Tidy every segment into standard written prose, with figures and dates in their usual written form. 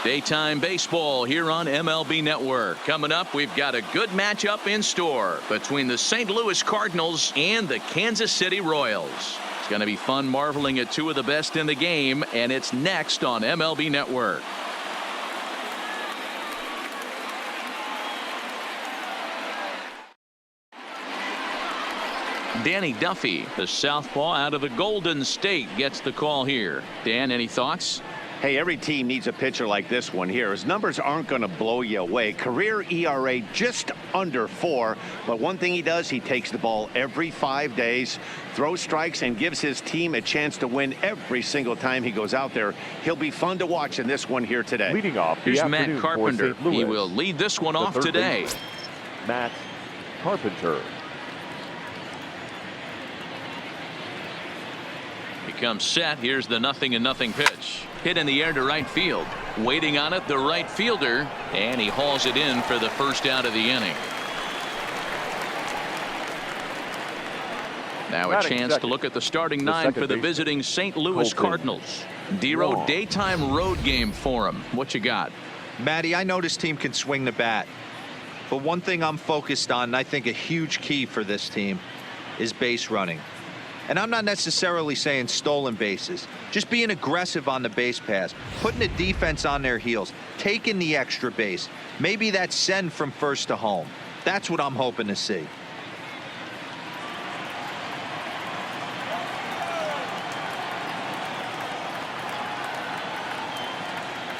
Daytime baseball here on MLB Network. Coming up, we've got a good matchup in store between the St. Louis Cardinals and the Kansas City Royals. It's going to be fun marveling at two of the best in the game, and it's next on MLB Network. Danny Duffy, the southpaw out of the Golden State, gets the call here. Dan, any thoughts? Hey, every team needs a pitcher like this one here. His numbers aren't going to blow you away. Career ERA just under 4. But one thing he does, he takes the ball every 5 days, throws strikes, and gives his team a chance to win every single time he goes out there. He'll be fun to watch in this one here today. Leading off, here's Matt Carpenter. He will lead this one off today. Matt Carpenter. He comes set. Here's the 0-0 pitch. Hit in the air to right field. Waiting on it, the right fielder, and he hauls it in for the first out of the inning. Now a chance to look at the starting nine for the visiting St. Louis Cardinals. Dero, daytime road game for him. What you got? Matty, I know this team can swing the bat, but one thing I'm focused on, and I think a huge key for this team, is base running. And I'm not necessarily saying stolen bases, just being aggressive on the base pass, putting the defense on their heels, taking the extra base. Maybe that's send from first to home. That's what I'm hoping to see.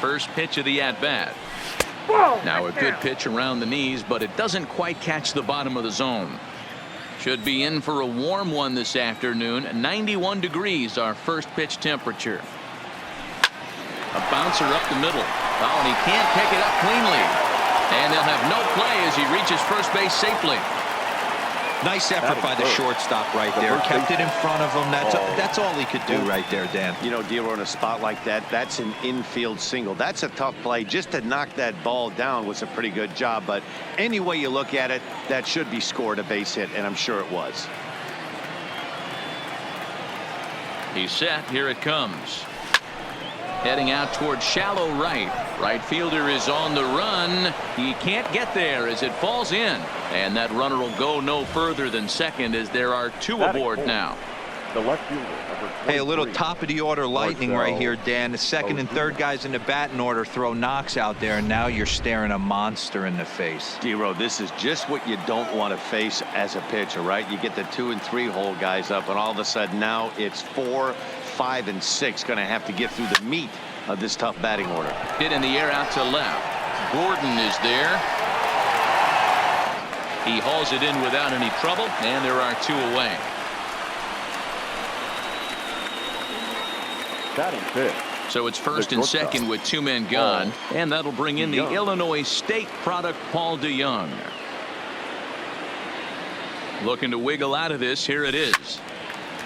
First pitch of the at-bat. Now a good pitch around the knees, but it doesn't quite catch the bottom of the zone. Should be in for a warm one this afternoon. 91 degrees, our first pitch temperature. A bouncer up the middle. Oh, and he can't pick it up cleanly. And they'll have no play as he reaches first base safely. Nice effort by the shortstop right there. Kept it in front of him. That's all he could do right there, Dan. You know, Dero, in a spot like that, that's an infield single. That's a tough play. Just to knock that ball down was a pretty good job. But any way you look at it, that should be scored a base hit, and I'm sure it was. He's set. Here it comes. Heading out towards shallow right. Right fielder is on the run. He can't get there as it falls in. And that runner will go no further than second as there are two aboard now. The left fielder, hey, a little top of the order lightning right here, Dan. The second and third guys in the batting order throw knocks out there, and now you're staring a monster in the face. Dero, this is just what you don't want to face as a pitcher, right? You get the 2 and 3 hole guys up, and all of a sudden now it's 4, 5, and 6 going to have to get through the meat of this tough batting order. Hit in the air out to left. Gordon is there. He hauls it in without any trouble, and there are 2 away. So it's first and second with 2 men gone, and that'll bring in the Illinois State product, Paul DeYoung. Looking to wiggle out of this. Here it is.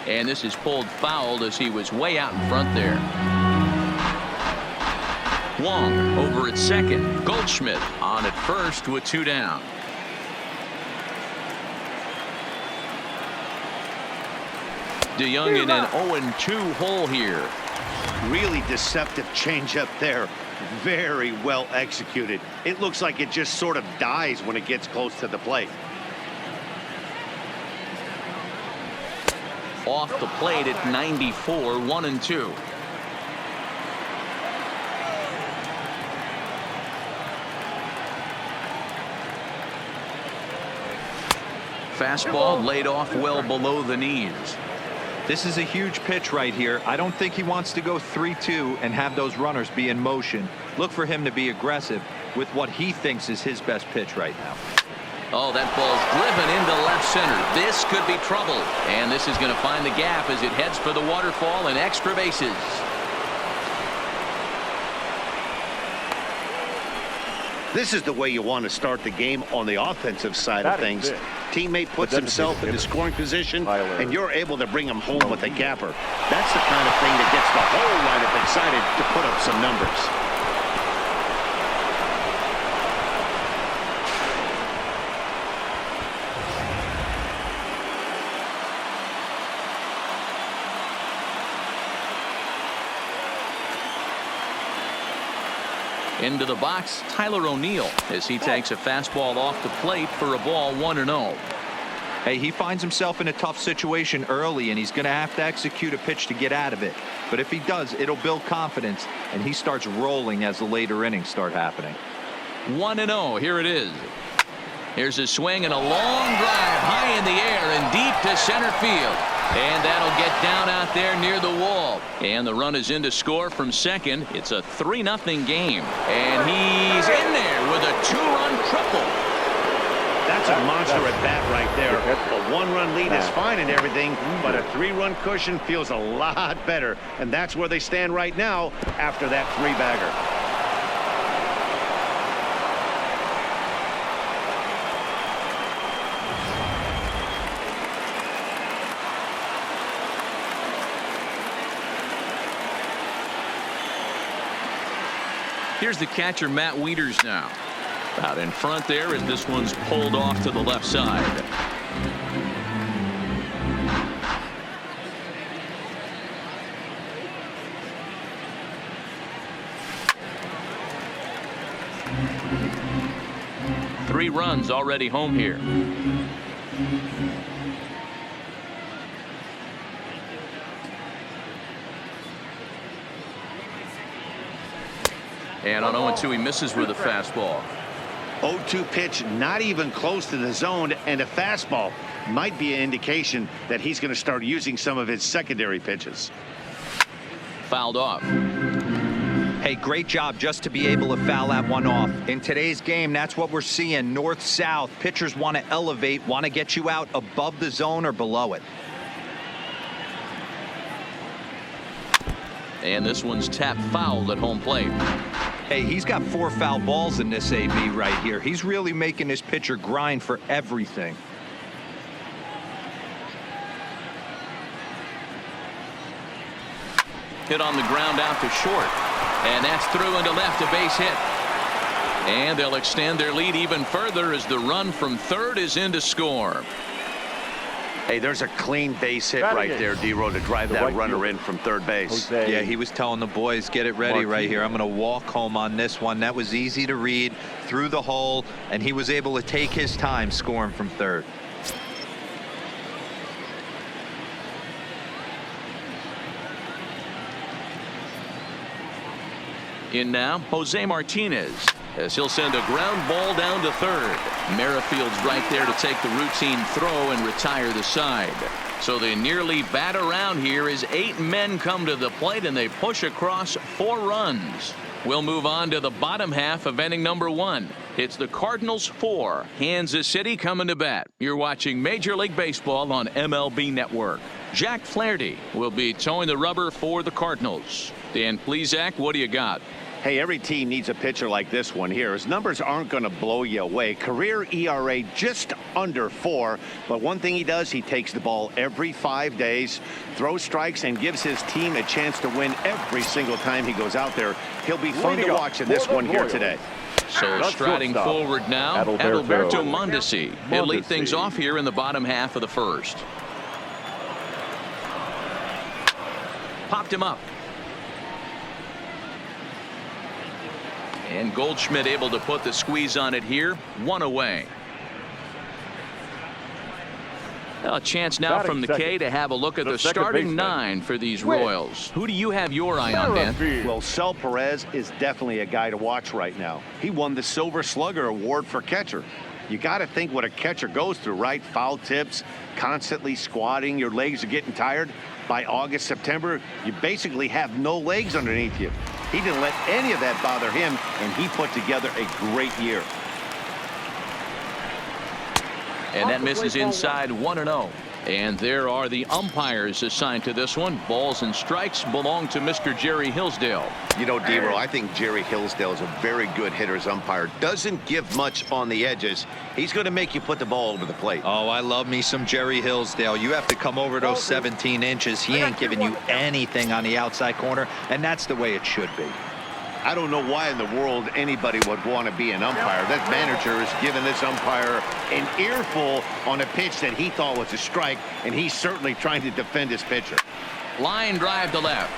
And this is pulled foul as he was way out in front there. Wong over at second. Goldschmidt on at first with 2 down. DeYoung in an 0-2 hole here. Really deceptive changeup there. Very well executed. It looks like it just sort of dies when it gets close to the plate. Off the plate at 94, 1-2. Fastball laid off well below the knees. This is a huge pitch right here. I don't think he wants to go 3-2 and have those runners be in motion. Look for him to be aggressive with what he thinks is his best pitch right now. Oh, that ball's driven into left center. This could be trouble. And this is going to find the gap as it heads for the waterfall and extra bases. This is the way you want to start the game on the offensive side of things. Teammate puts himself in the scoring position, and you're able to bring him home with a gapper. That's the kind of thing that gets the whole lineup excited to put up some numbers. Into the box, Tyler O'Neill, as he takes a fastball off the plate for a ball 1-0. Hey, he finds himself in a tough situation early, and he's going to have to execute a pitch to get out of it. But if he does, it'll build confidence, and he starts rolling as the later innings start happening. 1-0. Here it is. Here's a swing and a long drive high in the air and deep to center field. And that'll get down out there near the wall. And the run is in to score from second. It's a 3-0 game. And he's in there with a 2-run triple. That's a monster at bat right there. A 1-run lead is fine and everything, but a 3-run cushion feels a lot better. And that's where they stand right now after that 3-bagger. Here's the catcher, Matt Wieters, now. Out in front there as this one's pulled off to the left side. Three runs already home here. And on 0-2, he misses with a fastball. 0-2 pitch, not even close to the zone, and a fastball might be an indication that he's going to start using some of his secondary pitches. Fouled off. Hey, great job just to be able to foul that one off. In today's game, that's what we're seeing. North-south. Pitchers want to elevate, want to get you out above the zone or below it. And this one's tapped foul at home plate. Hey, he's got 4 foul balls in this AB right here. He's really making this pitcher grind for everything. Hit on the ground out to short. And that's through into left, a base hit. And they'll extend their lead even further as the run from third is in to score. Hey, there's a clean base hit right there, D-Row, to drive that runner in from third base. Yeah, he was telling the boys, get it ready right here. I'm going to walk home on this one. That was easy to read through the hole, and he was able to take his time scoring from third. In now, Jose Martinez, as he'll send a ground ball down to third. Merrifield's right there to take the routine throw and retire the side. So they nearly bat around here as 8 men come to the plate and they push across 4 runs. We'll move on to the bottom half of inning number 1. It's the Cardinals 4, Kansas City coming to bat. You're watching Major League Baseball on MLB Network. Jack Flaherty will be towing the rubber for the Cardinals. Dan Plesac, what do you got? Hey, every team needs a pitcher like this one here. His numbers aren't going to blow you away. Career ERA just under 4. But one thing he does, he takes the ball every 5 days, throws strikes, and gives his team a chance to win every single time he goes out there. He'll be fun to watch in this one here today. So striding forward now, Adalberto Mondesi. He'll lead things off here in the bottom half of the first. Popped him up. And Goldschmidt able to put the squeeze on it here. 1 away. A chance now from the K to have a look at the starting 9 for these Royals. Who do you have your eye on, Dan? Well, Sel Perez is definitely a guy to watch right now. He won the Silver Slugger Award for catcher. You got to think what a catcher goes through, right? Foul tips, constantly squatting, your legs are getting tired. By August, September, you basically have no legs underneath you. He didn't let any of that bother him, and he put together a great year. And that misses inside 1-0. And there are the umpires assigned to this one. Balls and strikes belong to Mr. Jerry Hillsdale. You know, D-Row, I think Jerry Hillsdale is a very good hitter's umpire. Doesn't give much on the edges. He's going to make you put the ball over the plate. Oh, I love me some Jerry Hillsdale. You have to come over those 17 inches. He ain't giving you anything on the outside corner, and that's the way it should be. I don't know why in the world anybody would want to be an umpire. That manager has given this umpire an earful on a pitch that he thought was a strike, and he's certainly trying to defend his pitcher. Line drive to left.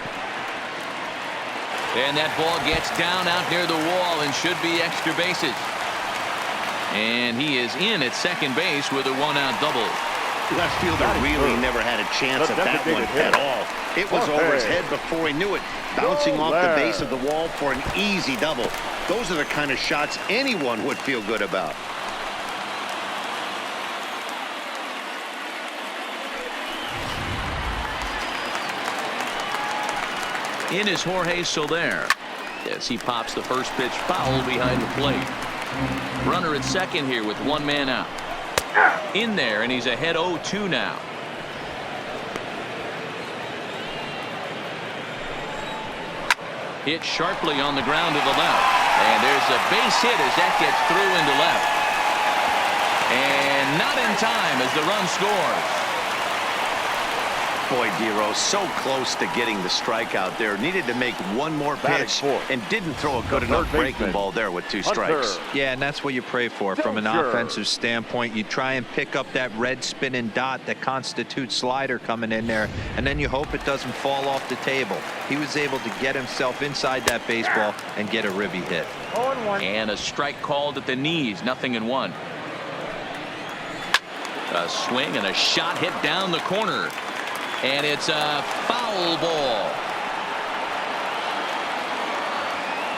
And that ball gets down out near the wall and should be extra bases. And he is in at second base with a one-out double. Left fielder really never had a chance at that one at all. It was over his head before he knew it, bouncing off the base of the wall for an easy double. Those are the kind of shots anyone would feel good about. In is Jorge Soler as he pops the first pitch foul behind the plate. Runner at second here with one man out. In there, and he's ahead 0-2 now. Hit sharply on the ground to the left. And there's a base hit as that gets through into left. And not in time as the run scores. Boy, Dero, so close to getting the strikeout there. Needed to make one more pitch and didn't throw a good enough breaking ball there with 2 strikes. Yeah, and that's what you pray for from an offensive standpoint. You try and pick up that red spinning dot that constitutes slider coming in there, and then you hope it doesn't fall off the table. He was able to get himself inside that baseball and get a ribby hit. And a strike called at the knees, 0-1. A swing and a shot hit down the corner. And it's a foul ball.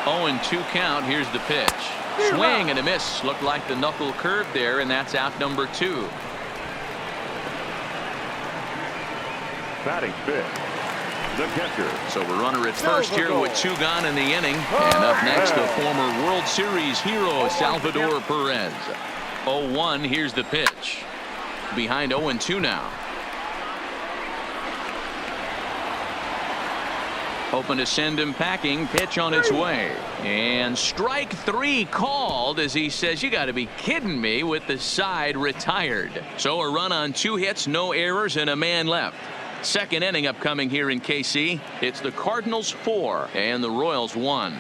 0-2 count. Here's the pitch. Swing and a miss. Looked like the knuckle curve there, and that's out number 2. Batting fifth, the catcher. So a runner at first here with 2 gone in the inning. And up next, the former World Series hero, Salvador Perez. 0-1. Here's the pitch. Behind 0-2 now. Hoping to send him packing. Pitch on its way. And strike 3 called as he says, you got to be kidding me, with the side retired. So a run on 2 hits, no errors, and a man left. Second inning upcoming here in KC. It's the Cardinals 4 and the Royals 1.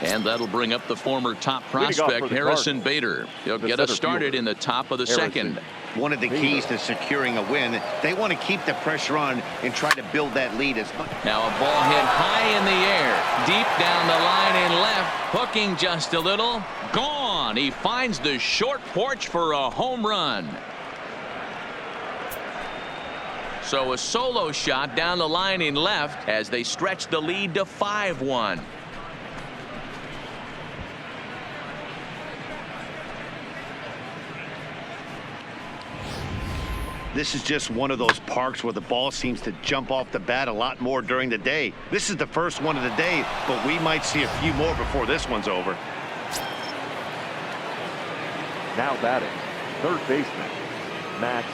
And that'll bring up the former top prospect Harrison Bader. He'll get us started in the top of the second. One of the keys to securing a win, they want to keep the pressure on and try to build that lead as much. Now a ball hit high in the air, deep down the line and left, hooking just a little. Gone. He finds the short porch for a home run. So a solo shot down the line in left as they stretch the lead to 5-1. This is just one of those parks where the ball seems to jump off the bat a lot more during the day. This is the first one of the day, but we might see a few more before this one's over. Now batting, third baseman, Matt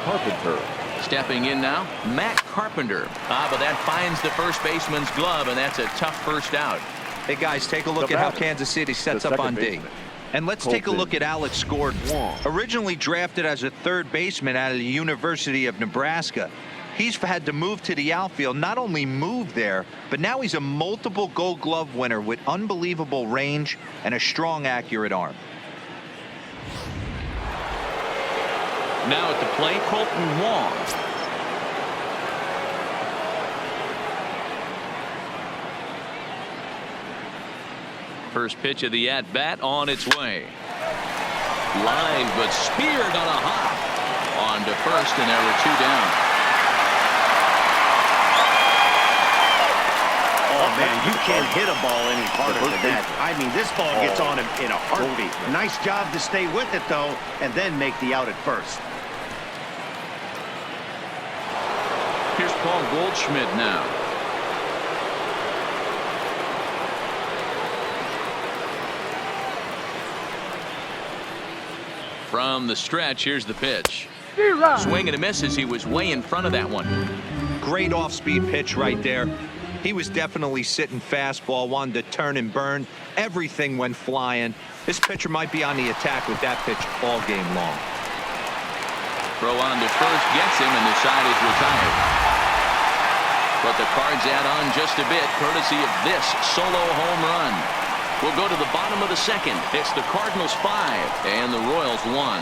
Carpenter. Stepping in now, Matt Carpenter. But that finds the first baseman's glove, and that's a tough first out. Hey, guys, take a look at how Kansas City sets up on D. And let's take a look at Alex Gordon. Originally drafted as a third baseman out of the University of Nebraska, he's had to move to the outfield. Not only move there, but now he's a multiple Gold Glove winner with unbelievable range and a strong, accurate arm. Now at the plate, Colton Wong. First pitch of the at-bat on its way. Line, but speared on a hop. On to first, and there were 2 down. Oh, man, you can't hit a ball any harder than that. I mean, this ball gets on him in a heartbeat. Nice job to stay with it, though, and then make the out at first. Here's Paul Goldschmidt now. From the stretch, here's the pitch. Swing and a miss as he was way in front of that one. Great off-speed pitch right there. He was definitely sitting fastball, wanted to turn and burn. Everything went flying. This pitcher might be on the attack with that pitch all game long. Throw on to first, gets him, and the side is retired. But the Cards add on just a bit, courtesy of this solo home run. We'll go to the bottom of the second. It's the Cardinals 5 and the Royals 1.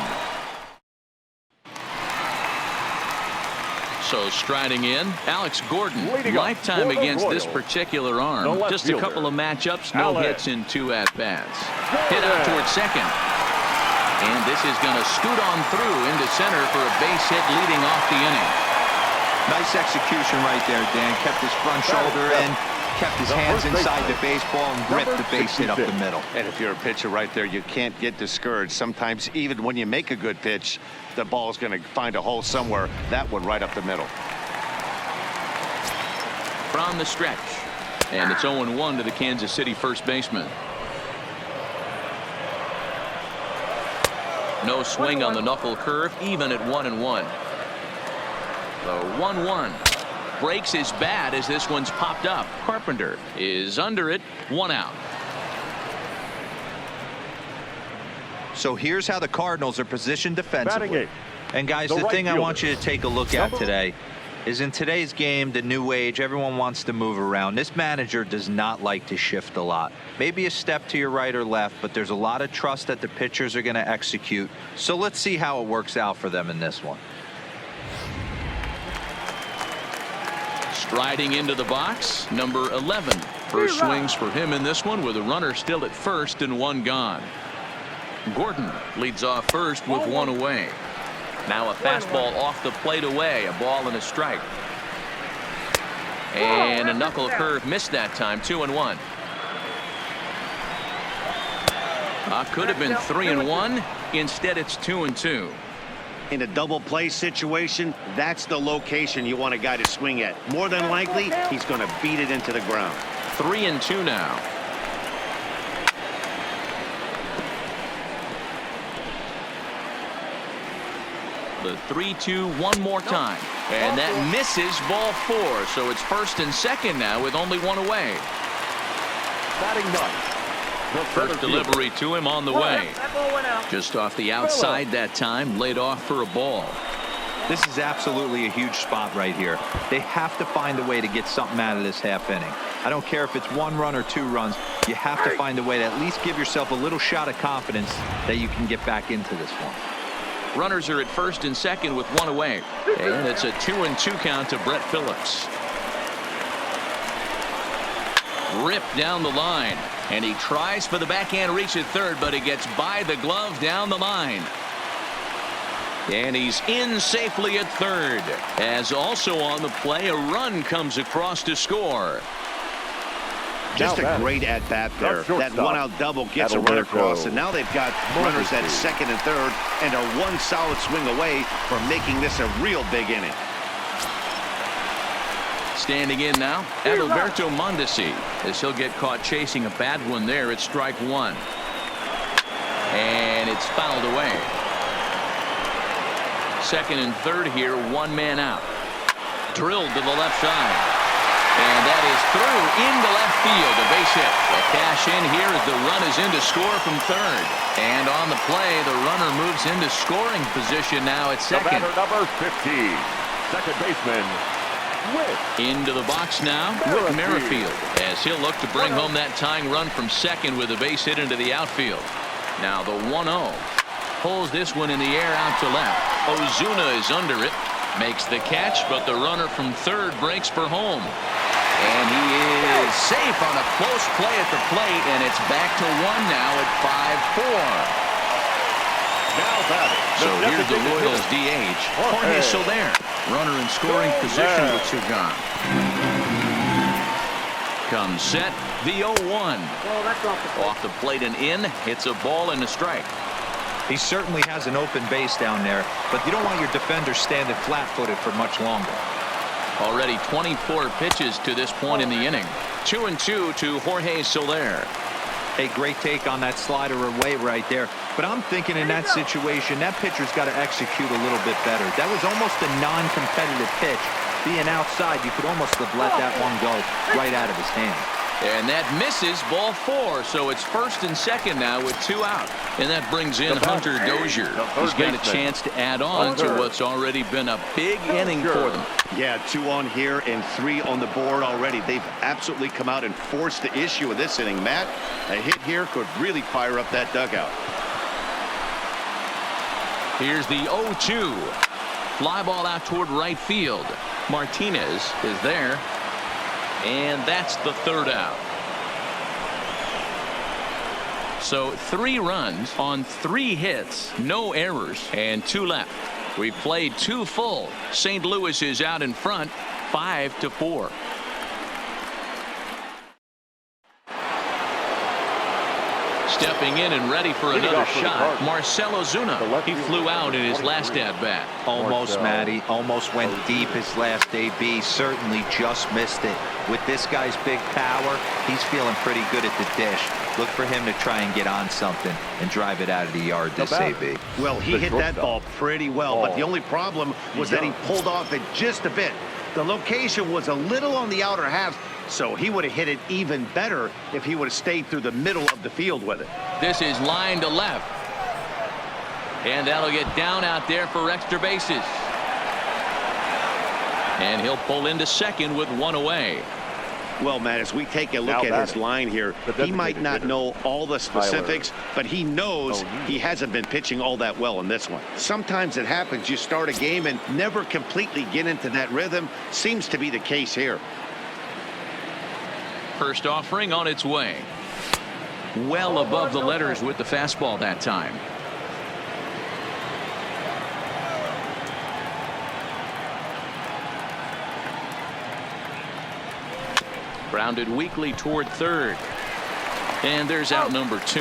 So striding in, Alex Gordon. Leading up Lifetime for the against this Royals, particular the arm. left Just a fielder, couple of matchups, no Alex hits in 2 at-bats. Gordon. Hit out towards second. And this is going to scoot on through into center for a base hit leading off the inning. Nice execution right there, Dan. Kept his front shoulder in, kept his hands inside the baseball, and ripped the base hit up the middle. And if you're a pitcher right there, you can't get discouraged. Sometimes even when you make a good pitch, the ball's going to find a hole somewhere. That one right up the middle. From the stretch. And it's 0-1 to the Kansas City first baseman. No swing on the knuckle curve, even at 1-1. The 1-1 breaks his bat as this one's popped up. Carpenter is under it, 1 out. So here's how the Cardinals are positioned defensively. And guys, the thing I want you to take a look at today is in today's game, the new age, everyone wants to move around. This manager does not like to shift a lot. Maybe a step to your right or left, but there's a lot of trust that the pitchers are going to execute. So let's see how it works out for them in this one. Striding into the box, number 11. First swings for him in this one with a runner still at first and 1 gone. Gordon leads off first with 1 away. Now a fastball off the plate away, a ball and a strike. And a knuckle curve missed that time, 2-1. Could have been 3-1. Instead, it's 2-2. In a double play situation, that's the location you want a guy to swing at. More than likely, he's going to beat it into the ground. 3-2 now. The 3-2 one more time, and that misses, ball 4. So it's first and second now with only 1 away. Batting ninth. First delivery to him on the way. Just off the outside that time, laid off for a ball. This is absolutely a huge spot right here. They have to find a way to get something out of this half inning. I don't care if it's 1 run or 2 runs. You have to find a way to at least give yourself a little shot of confidence that you can get back into this one. Runners are at first and second with 1 away. And it's a 2-2 count to Brett Phillips. Ripped down the line. And he tries for the backhand reach at third, but he gets by the glove down the line. And he's in safely at third. As also on the play, a run comes across to score. Just a great at-bat there. That 1-out double gets a run across, and now they've got runners at second and third, and are 1 solid swing away from making this a real big inning. Standing in now, Adalberto Mondesi, as he'll get caught chasing a bad one there at strike 1. And it's fouled away. Second and third here, 1 man out. Drilled to the left side. And that is through into left field, a base hit. A cash in here as the run is in to score from third. And on the play, the runner moves into scoring position now at second. The batter, number 15, second baseman, into the box now, Whit Merrifield, as he'll look to bring home that tying run from second with a base hit into the outfield. Now the 1-0 pulls this one in the air out to left. Ozuna is under it, makes the catch, but the runner from third breaks for home. And he is safe on a close play at the plate, and it's back to 1 now at 5-4. now batting. So here's the Royals DH, Jorge Soler. Runner in scoring position with 2 gone. Comes set, the 0-1. Off the plate and in, hits a ball and a strike. He certainly has an open base down there, but you don't want your defender standing flat-footed for much longer. Already 24 pitches to this point in the inning. 2-2 to Jorge Soler. A great take on that slider away right there. But I'm thinking in that situation, that pitcher's got to execute a little bit better. That was almost a non-competitive pitch. Being outside, you could almost have let that one go right out of his hand. And that misses, ball 4. So it's first and second now with 2 out. And that brings in Hunter Dozier. He's got a chance to add on to what's already been a big inning for them. Yeah, 2 on here and 3 on the board already. They've absolutely come out and forced the issue of this inning. Matt, a hit here could really fire up that dugout. Here's the 0-2. Fly ball out toward right field. Martinez is there. And that's the third out. So 3 runs on 3 hits, no errors, and 2 left. We've played 2 full. St. Louis is out in front, 5-4. Stepping in and ready for another shot, Marcell Ozuna. He flew out in his last at-bat. Almost, Matty. Almost went deep his last AB. Certainly just missed it. With this guy's big power, he's feeling pretty good at the dish. Look for him to try and get on something and drive it out of the yard this AB. Well, he hit that ball pretty well, but the only problem was that he pulled off it just a bit. The location was a little on the outer half, so he would have hit it even better if he would have stayed through the middle of the field with it. This is line to left. And that'll get down out there for extra bases. And he'll pull into second with 1 away. Well, Matt, as we take a look at his line here, he might not know all the specifics, but he knows he hasn't been pitching all that well in this one. Sometimes it happens. You start a game and never completely get into that rhythm. Seems to be the case here. First offering on its way. Well above the letters with the fastball that time. Grounded weakly toward third. And there's out number 2.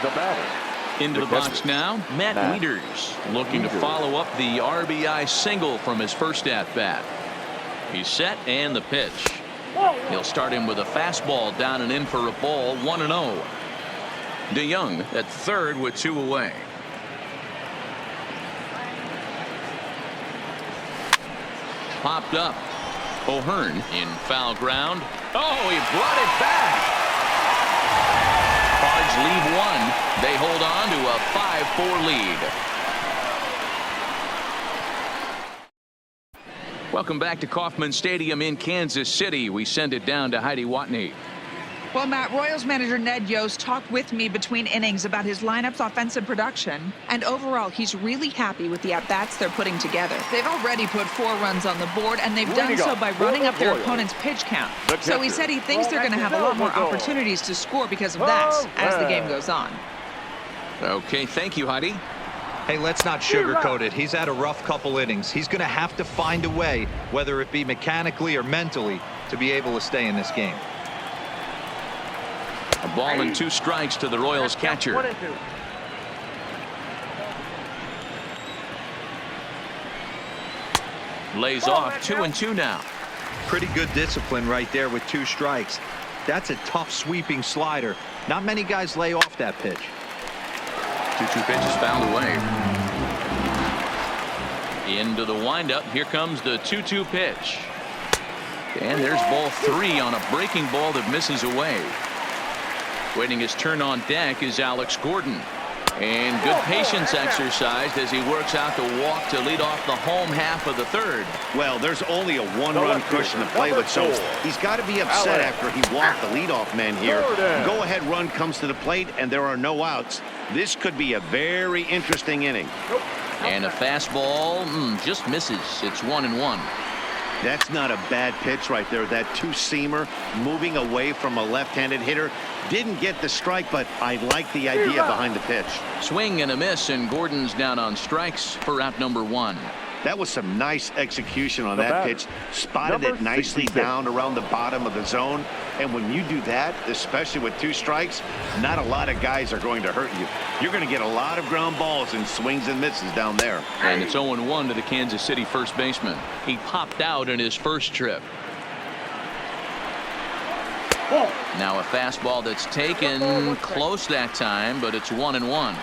The batter. Into the box now, Matt Wieters, looking to follow up the RBI single from his first at-bat. He's set and the pitch. He'll start him with a fastball down and in for a ball, 1-0. DeYoung at third with 2 away. Popped up. O'Hearn in foul ground. Oh, he brought it back. Cards leave 1. They hold on to a 5-4 lead. Welcome back to Kauffman Stadium in Kansas City. We send it down to Heidi Watney. Well, Matt, Royals manager Ned Yost talked with me between innings about his lineup's offensive production, and overall, he's really happy with the at-bats they're putting together. They've already put 4 runs on the board, and they've done so by running up their opponent's pitch count. So he said he thinks they're going to have a lot more opportunities to score because of that as the game goes on. Okay, thank you, Heidi. Hey, let's not sugarcoat it. He's had a rough couple innings. He's going to have to find a way, whether it be mechanically or mentally, to be able to stay in this game. A ball and 2 strikes to the Royals catcher. Lays off 2-2 now. Pretty good discipline right there with 2 strikes. That's a tough sweeping slider. Not many guys lay off that pitch. 2-2 pitch is fouled away. Into the windup. Here comes the 2-2 pitch. And there's ball 3 on a breaking ball that misses away. Waiting his turn on deck is Alex Gordon. And good patience exercised as he works out the walk to lead off the home half of the third. Well, there's only a 1-run cushion to play with, so he's got to be upset after he walked the leadoff man here. Go-ahead run comes to the plate, and there are no outs. This could be a very interesting inning. And a fastball just misses. It's 1-1. That's not a bad pitch right there. That 2-seamer moving away from a left-handed hitter. Didn't get the strike, but I like the idea behind the pitch. Swing and a miss, and Gordon's down on strikes for out number 1. That was some nice execution on that pitch. Spotted it nicely down around the bottom of the zone. And when you do that, especially with 2 strikes, not a lot of guys are going to hurt you. You're going to get a lot of ground balls and swings and misses down there. And it's 0-1 to the Kansas City first baseman. He popped out in his first trip. Now a fastball that's taken close that time, but it's 1-1.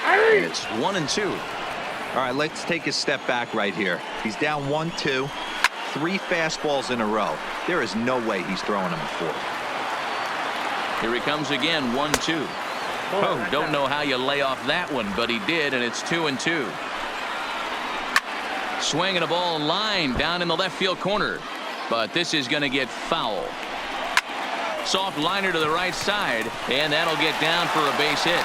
And it's 1-2. All right, let's take a step back right here. He's down 1-2, 3 fastballs in a row. There is no way he's throwing him a 4th. Here he comes again, 1-2. Oh, don't know how you lay off that one, but he did, and it's 2-2. Swinging a ball line down in the left field corner, but this is going to get foul. Soft liner to the right side, and that'll get down for a base hit.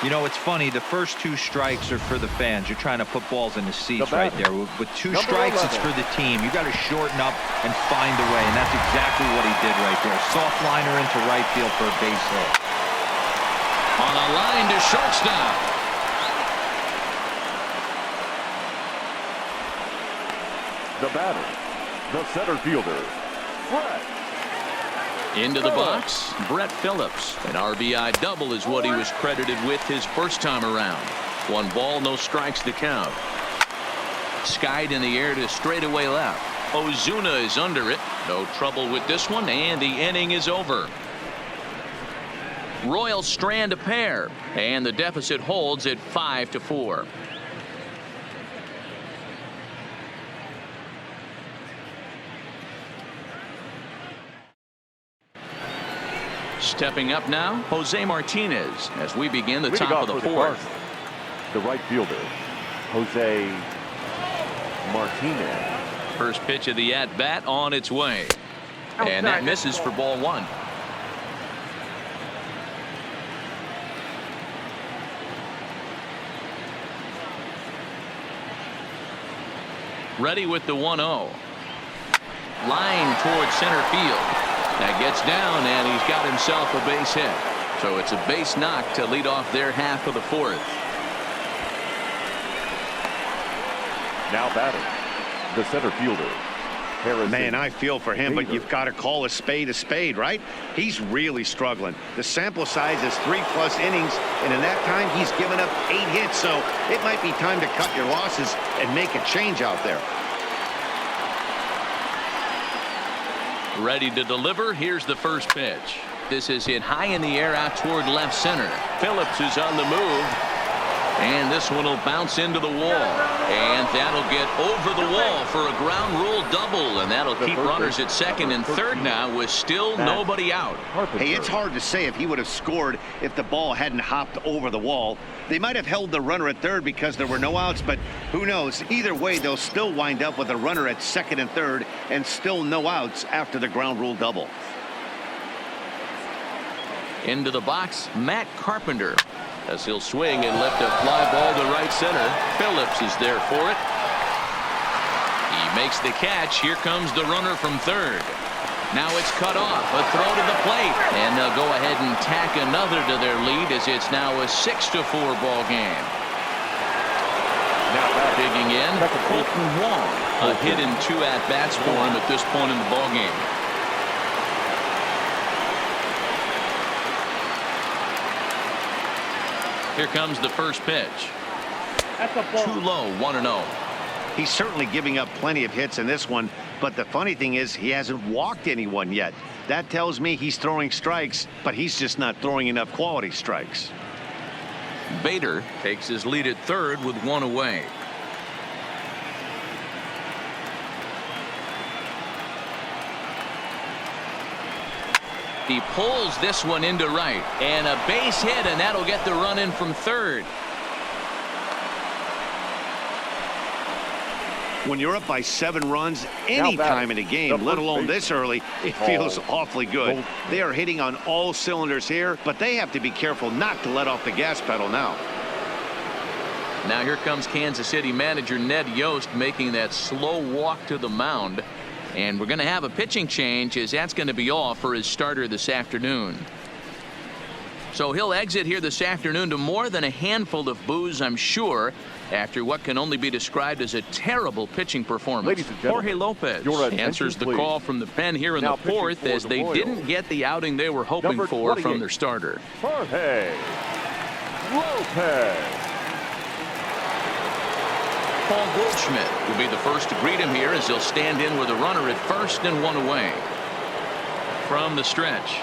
You know, it's funny. The first 2 strikes are for the fans. You're trying to put balls in the seats right there. With 2 strikes, it's for the team. You got to shorten up and find a way, and that's exactly what he did right there. Soft liner into right field for a base hit. On a line to shortstop. The batter, the center fielder, Brett. Into the box, Brett Phillips. An RBI double is what he was credited with his first time around. 1 ball, no strikes to count. Skied in the air to straightaway left. Ozuna is under it. No trouble with this one, and the inning is over. Royals strand a pair, and the deficit holds at 5-4. Stepping up now, Jose Martinez, as we begin the top of the 4th. The right fielder, Jose Martinez. First pitch of the at-bat on its way. And that misses for ball 1. Ready with the 1-0. Line towards center field. That gets down, and he's got himself a base hit. So it's a base knock to lead off their half of the 4th. Now batting, the center fielder, Harrison. Man, I feel for him, but you've got to call a spade, right? He's really struggling. The sample size is 3+ innings, and in that time, he's given up 8 hits. So it might be time to cut your losses and make a change out there. Ready to deliver. Here's the first pitch. This is hit high in the air out toward left center. Phillips is on the move. And this one will bounce into the wall. And that'll get over the wall for a ground rule double. And that'll keep runners at second and third now with still nobody out. Hey, it's hard to say if he would have scored if the ball hadn't hopped over the wall. They might have held the runner at third because there were no outs, but who knows? Either way, they'll still wind up with a runner at second and third and still no outs after the ground rule double. Into the box, Matt Carpenter, as he'll swing and lift a fly ball to right center. Phillips is there for it. He makes the catch. Here comes the runner from third. Now it's cut off. A throw to the plate. And they'll go ahead and tack another to their lead as it's now a 6-4 ball game. Now digging in, Colton Wong. A hit in 2 at-bats for him at this point in the ball game. Here comes the first pitch. Too low, 1-0. He's certainly giving up plenty of hits in this one, but the funny thing is he hasn't walked anyone yet. That tells me he's throwing strikes, but he's just not throwing enough quality strikes. Bader takes his lead at third with 1 away. He pulls this one into right, and a base hit, and that'll get the run in from third. When you're up by 7 runs any time in a game, let alone this early, it feels awfully good. They are hitting on all cylinders here, but they have to be careful not to let off the gas pedal now. Now here comes Kansas City manager Ned Yost making that slow walk to the mound. And we're going to have a pitching change, as that's going to be all for his starter this afternoon. So he'll exit here this afternoon to more than a handful of boos, I'm sure, after what can only be described as a terrible pitching performance. Ladies and gentlemen, Jorge Lopez answers the please. call from the pen here in Now the 4th, as they Royals. didn't get the outing they were hoping Number for 28. from their starter. Jorge Lopez. Paul Goldschmidt will be the first to greet him here, as he'll stand in with a runner at first and 1 away. From the stretch,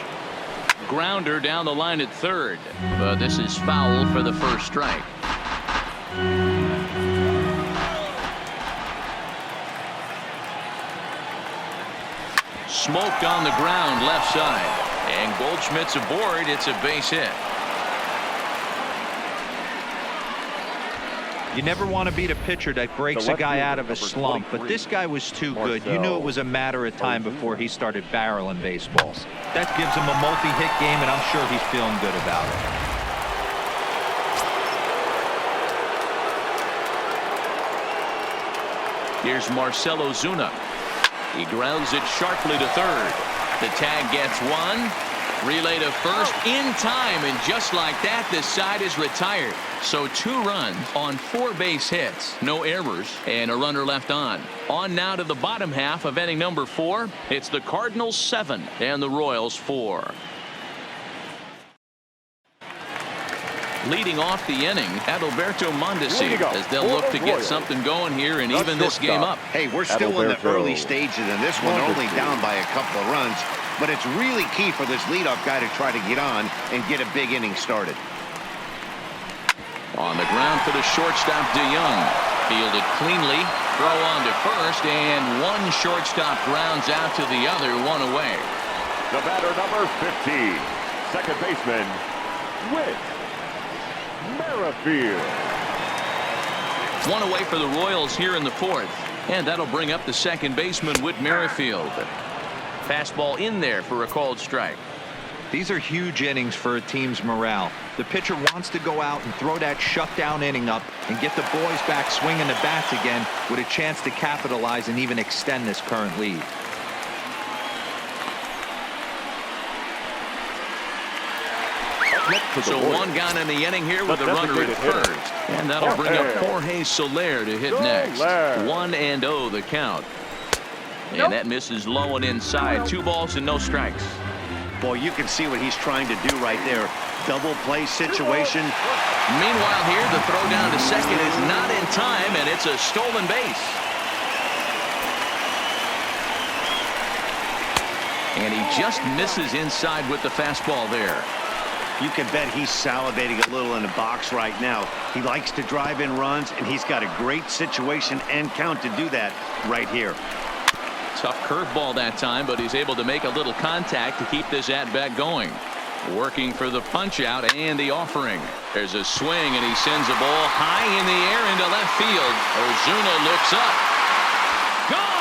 grounder down the line at third, but this is foul for the first strike. Smoke on the ground left side, and Goldschmidt's aboard. It's a base hit. You never want to beat a pitcher that breaks a guy out of a slump, but this guy was too good. You knew it was a matter of time before he started barreling baseballs. That gives him a multi-hit game, and I'm sure he's feeling good about it. Here's Marcell Ozuna. He grounds it sharply to third. The tag gets one. Relay to first in time, and just like that, this side is retired. So 2 runs on 4 base hits, no errors, and a runner left on. On now to the bottom half of inning number 4. It's the Cardinals 7 and the Royals 4. Leading off the inning, Adalberto Mondesi, as they'll look to get something going here and even this game up. Hey, we're still in the early stages in this one, only down by a couple of runs. But it's really key for this leadoff guy to try to get on and get a big inning started. On the ground for the shortstop, DeYoung. Fielded cleanly. Throw on to first, and one shortstop grounds out to the other, 1 away. The batter, number 15, second baseman, Whit Merrifield. 1 away for the Royals here in the 4th. And that'll bring up the second baseman, Whit Merrifield. Fastball in there for a called strike. These are huge innings for a team's morale. The pitcher wants to go out and throw that shutdown inning up and get the boys back swinging the bats again with a chance to capitalize and even extend this current lead. So 1 gone in the inning here with a runner at first. And that'll bring up Jorge Soler to hit next. 1-0 the count. And that misses low and inside. 2 balls and no strikes. Boy, you can see what he's trying to do right there. Double play situation. Meanwhile here, the throw down to second is not in time, and it's a stolen base. And he just misses inside with the fastball there. You can bet he's salivating a little in the box right now. He likes to drive in runs, and he's got a great situation and count to do that right here. Tough curveball that time, but he's able to make a little contact to keep this at-bat going. Working for the punch-out and the offering. There's a swing, and he sends a ball high in the air into left field. Ozuna looks up. Gone!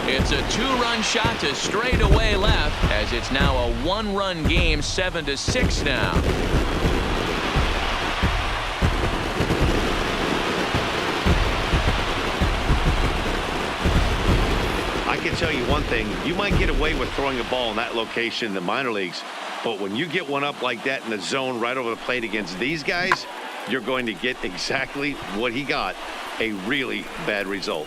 It's a 2-run shot to straightaway left, as it's now a 1-run game, 7-6 now. I can tell you one thing, you might get away with throwing a ball in that location in the minor leagues, but when you get one up like that in the zone right over the plate against these guys, you're going to get exactly what he got, a really bad result.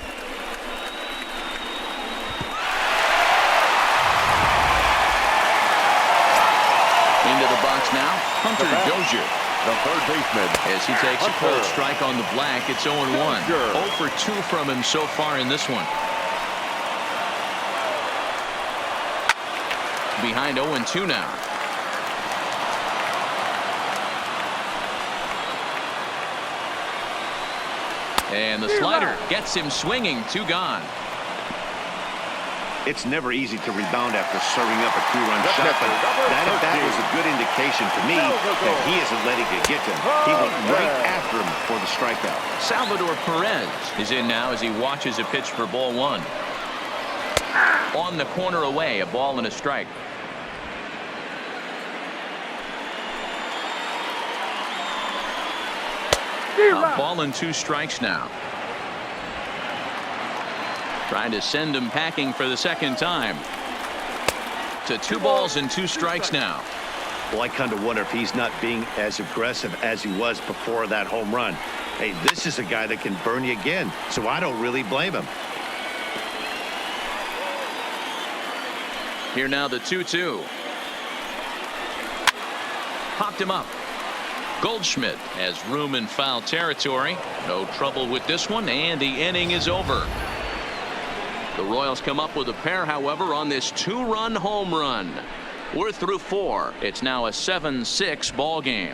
Into the box now, Hunter Dozier. The third baseman. As he takes a cold strike on the black, it's 0-1. 0 for 2 from him so far in this one. Behind 0-2 now. And the slider gets him swinging. 2 gone. It's never easy to rebound after serving up a 2-run shot, but that was a good indication to me that he isn't letting it get to him. He went right after him for the strikeout. Salvador Perez is in now as he watches a pitch for ball 1. On the corner away, a ball and a strike. A ball and 2 strikes now. Trying to send him packing for the second time. To 2 balls and 2 strikes now. Well, I kind of wonder if he's not being as aggressive as he was before that home run. Hey, this is a guy that can burn you again, so I don't really blame him. Here now the 2-2. Popped him up. Goldschmidt has room in foul territory. No trouble with this one, and the inning is over. The Royals come up with a pair, however, on this 2-run home run. We're through 4. It's now a 7-6 ball game.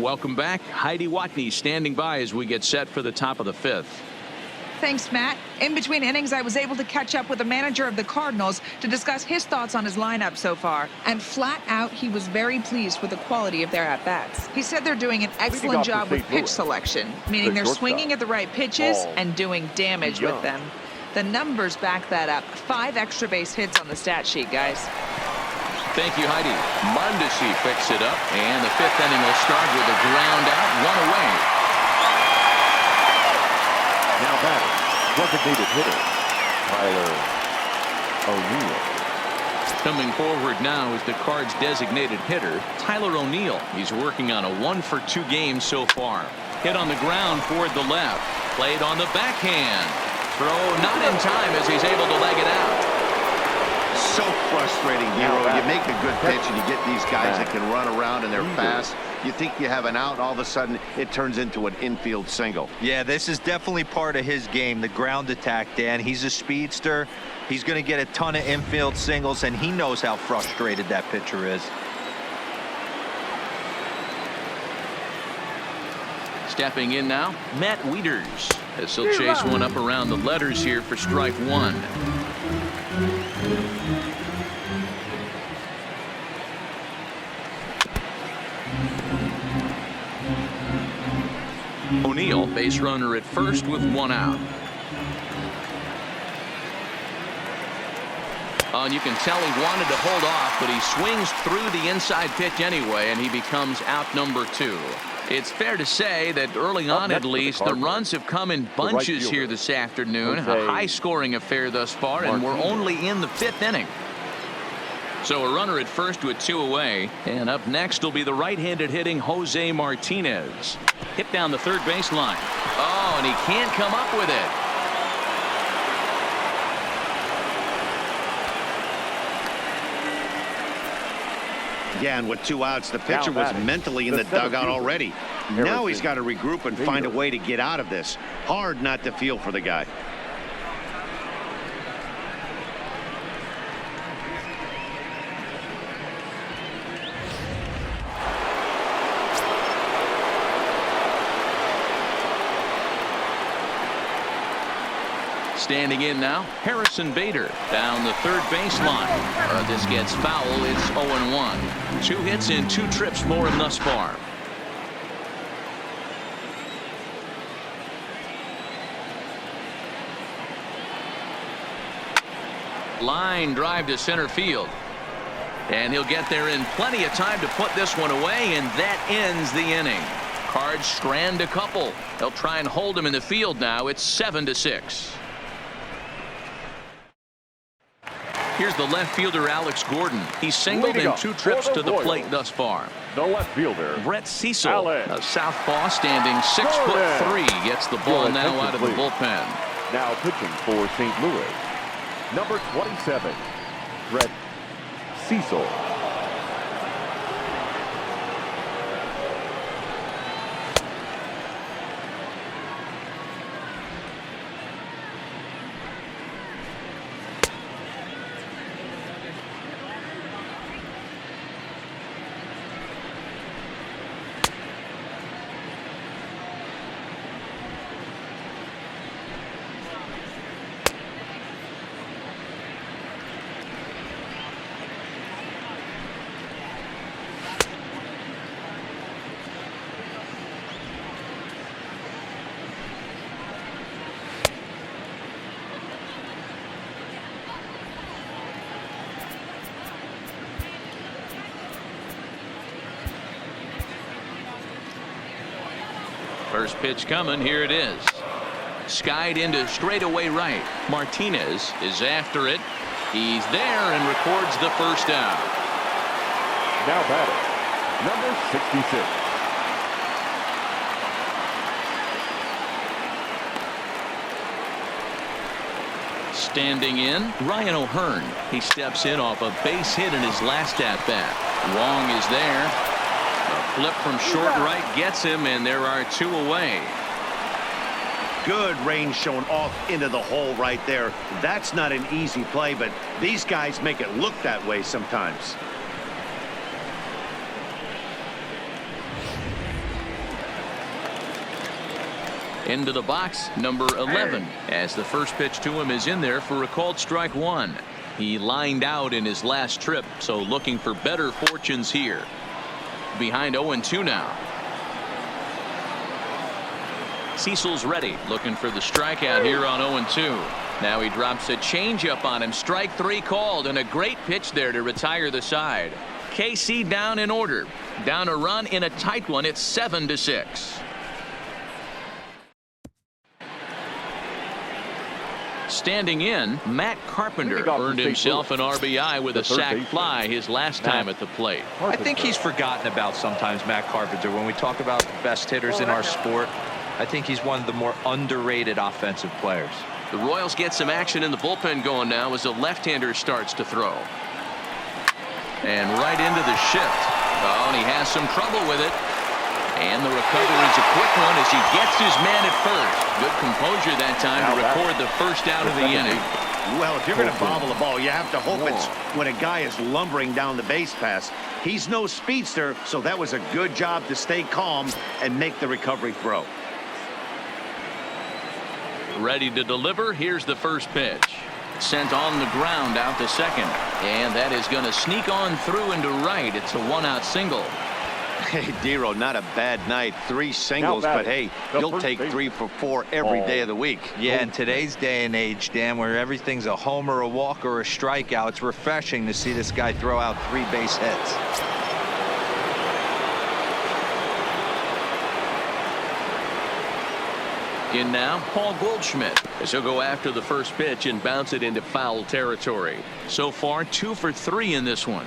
Welcome back. Heidi Watney standing by as we get set for the top of the 5th. Thanks, Matt. In between innings, I was able to catch up with the manager of the Cardinals to discuss his thoughts on his lineup so far. And flat out, he was very pleased with the quality of their at-bats. He said they're doing an excellent job with pitch selection, meaning they're swinging at the right pitches and doing damage with them. The numbers back that up. 5 extra base hits on the stat sheet, guys. Thank you, Heidi. Mondesi picks it up, and the 5th inning will start with a ground out, 1 away. Now batting, designated hitter, Tyler O'Neill. Coming forward now is the Cards' designated hitter, Tyler O'Neill. He's working on a 1-for-2 game so far. Hit on the ground toward the left. Played on the backhand. Throw not in time as he's able to leg it out. So frustrating, Hero. You make a good pitch and you get these guys that can run around and they're fast. You think you have an out, all of a sudden it turns into an infield single. Yeah, this is definitely part of his game, the ground attack, Dan. He's a speedster. He's going to get a ton of infield singles, and he knows how frustrated that pitcher is. Stepping in now, Matt Wieters. As he'll chase one up around the letters here for strike 1. O'Neill, base runner at first with 1 out. And you can tell he wanted to hold off, but he swings through the inside pitch anyway, and he becomes out number 2. It's fair to say that early on, at least, the runs have come in bunches here this afternoon. A high-scoring affair thus far, and we're only in the 5th inning. So a runner at first with 2 away, and up next will be the right-handed hitting Jose Martinez. Hit down the third baseline. Oh, and he can't come up with it. Yeah, and with 2 outs, the pitcher was mentally in the dugout already. Now he's got to regroup and find a way to get out of this. Hard not to feel for the guy. Standing in now, Harrison Bader down the third baseline. This gets foul. It's 0-1. 2 hits and 2 trips for him thus far. Line drive to center field. And he'll get there in plenty of time to put this one away, and that ends the inning. Cards strand a couple. They'll try and hold him in the field now. It's 7-6. Here's the left fielder, Alex Gordon. He's singled in 2 trips to the plate thus far. The left fielder, Brett Cecil, a southpaw standing 6'3", gets the ball now out of the bullpen. Now pitching for St. Louis, number 27, Brett Cecil. First pitch coming. Here it is. Skied into straightaway right. Martinez is after it. He's there and records the first out. Now batting, number 66. Standing in, Ryan O'Hearn. He steps in off a base hit in his last at-bat. Wong is there. A flip from short right gets him, and there are 2 away. Good range shown off into the hole right there. That's not an easy play, but these guys make it look that way sometimes. Into the box, number 11, as the first pitch to him is in there for a called strike one. He lined out in his last trip, so looking for better fortunes here. Behind 0-2 now. Cecil's ready, looking for the strikeout here on 0-2. Now he drops a changeup on him. Strike three called, and a great pitch there to retire the side. KC down in order. Down a run in a tight one. It's 7-6. Standing in, Matt Carpenter earned himself an RBI with a sac fly his last time at the plate. I think he's forgotten about sometimes, Matt Carpenter. When we talk about the best hitters in our sport, I think he's one of the more underrated offensive players. The Royals get some action in the bullpen going now as the left-hander starts to throw. And right into the shift. Oh, and he has some trouble with it. And the recovery is a quick one as he gets his man at first. Good composure that time to record the first out of the inning. Well, if you're going to bobble the ball, you have to hope it's when a guy is lumbering down the base pass. He's no speedster, so that was a good job to stay calm and make the recovery throw. Ready to deliver. Here's the first pitch. Sent on the ground out to second. And that is going to sneak on through into right. It's a one-out single. Hey, Dero, not a bad night. 3 singles, but hey, you'll take 3 for 4 every day of the week. Yeah, in today's day and age, Dan, where everything's a homer, a walk, or a strikeout, it's refreshing to see this guy throw out 3 base hits. In now, Paul Goldschmidt, as he'll go after the first pitch and bounce it into foul territory. So far, 2 for 3 in this one.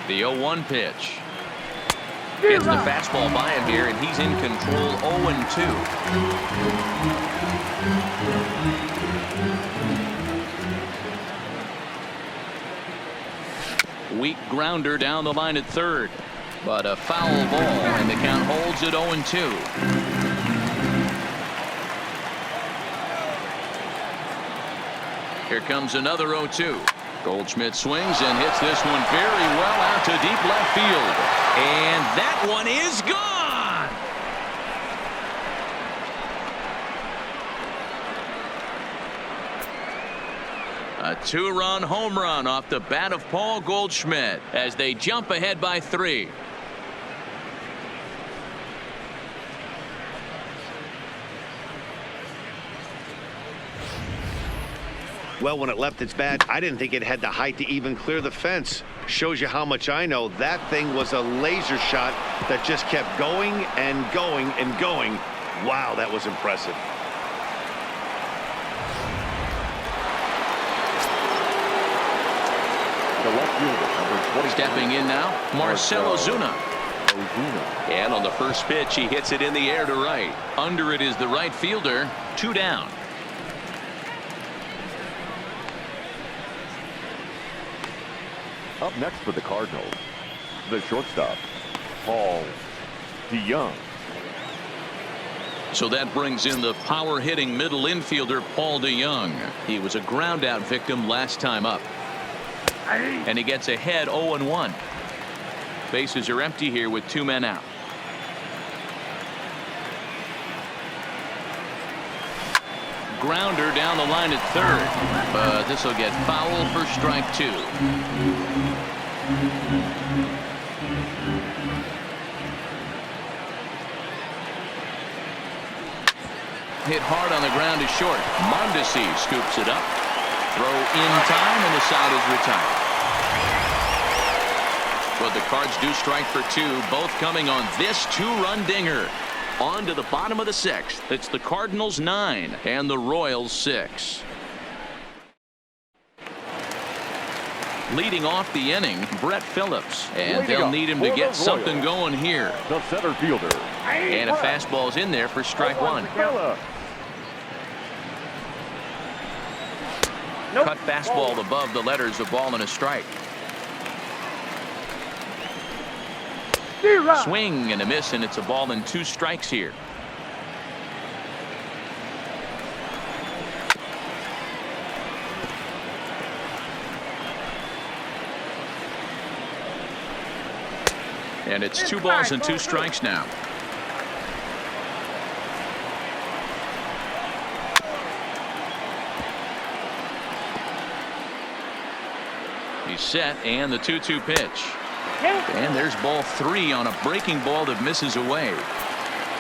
The 0-1 pitch. Gets the fastball by him here, and he's in control. 0-2. Weak grounder down the line at third, but a foul ball, and the count holds at 0-2. Here comes another 0-2. Goldschmidt swings and hits this one very well out to deep left field, and that one is gone. A 2-run home run off the bat of Paul Goldschmidt as they jump ahead by 3. Well, when it left its bat, I didn't think it had the height to even clear the fence. Shows you how much I know. That thing was a laser shot that just kept going and going and going. Wow, that was impressive. The left fielder, number 20. Stepping in now, Marcell Ozuna. And on the first pitch, he hits it in the air to right. Under it is the right fielder. 2 down. Up next for the Cardinals, the shortstop, Paul DeYoung. So that brings in the power-hitting middle infielder, Paul DeYoung. He was a ground-out victim last time up. And he gets ahead 0-1. Bases are empty here with 2 men out. Grounder down the line at third, but this will get foul for strike 2. Hit hard on the ground is short. Mondesi scoops it up. Throw in time, and the side is retired. But the Cards do strike for 2, both coming on this 2-run dinger. On to the bottom of the 6th. It's the Cardinals 9 and the Royals 6. Leading off the inning, Brett Phillips, and they'll need him to get something going here. The center fielder. And a fastball's in there for strike 1. Cut fastball above the letters, a ball and a strike. Swing and a miss, and it's a ball and 2 strikes here. And it's 2 balls and 2 strikes now. He's set, and the 2-2 pitch. And there's ball 3 on a breaking ball that misses away.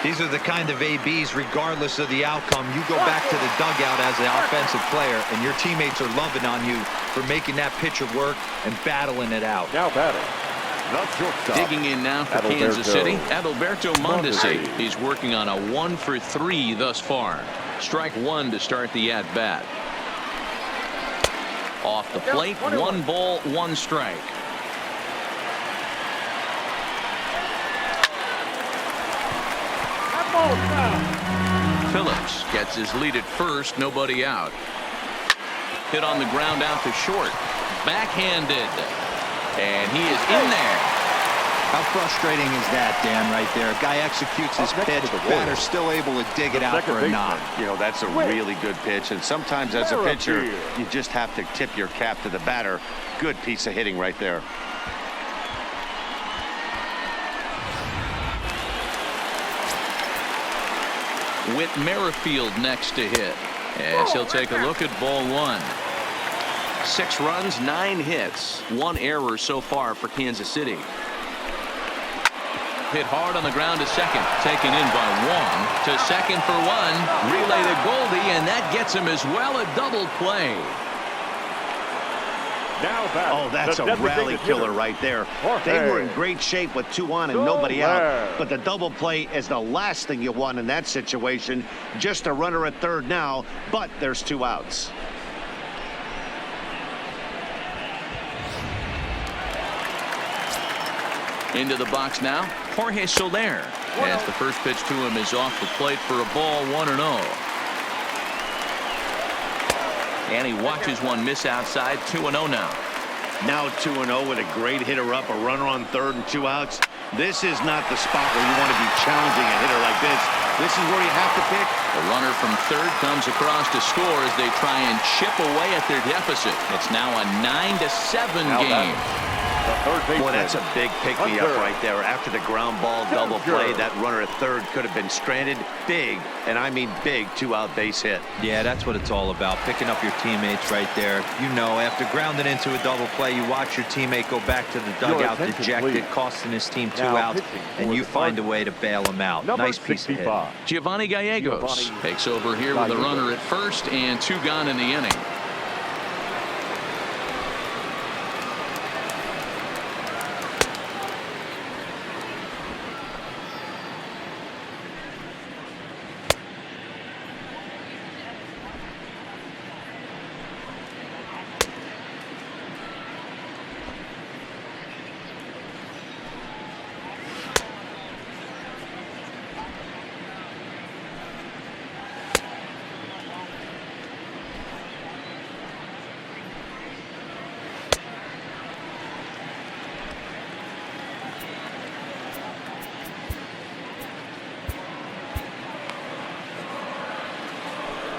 These are the kind of ABs, regardless of the outcome, you go back to the dugout as an offensive player, and your teammates are loving on you for making that pitcher work and battling it out. Now batting, the shortstop. Digging in now for Kansas City, Adalberto Mondesi. He's working on a 1 for 3 thus far. Strike 1 to start the at-bat. Off the plate, 1 ball, 1 strike. Phillips gets his lead at first, nobody out. Hit on the ground out to short. Backhanded. And he is in there. How frustrating is that, Dan, right there? Guy executes his pitch, batter still able to dig it out for a knock. You know, that's a really good pitch, and sometimes as a pitcher, you just have to tip your cap to the batter. Good piece of hitting right there. Whit Merrifield next to hit, as he'll take a look at ball 1. 6 runs, 9 hits, 1 error so far for Kansas City. Hit hard on the ground to second, taken in by Wong to second for 1. Relay to Goldie, and that gets him as well. A double play. Now batting, Oh, that's a rally killer right there. They were in great shape with 2 on and nobody out. But the double play is the last thing you want in that situation. Just a runner at third now, but there's 2 outs. Into the box now, Jorge Soler. As the first pitch to him is off the plate for a ball, 1-0. And he watches one miss outside, 2-0 now. Now 2-0 with a great hitter up, a runner on third and 2 outs. This is not the spot where you want to be challenging a hitter like this. This is where you have to pick. The runner from third comes across to score as they try and chip away at their deficit. It's now a 9-7 game. Boy, that's a big pick-me-up right there. After the ground ball double play, that runner at third could have been stranded. Big, and I mean big, 2-out base hit. Yeah, that's what it's all about, picking up your teammates right there. You know, after grounding into a double play, you watch your teammate go back to the dugout dejected, costing his team 2 outs, and you find a way to bail him out. Nice piece of hit. Giovanni Gallegos takes over here with a runner at first and 2 gone in the inning.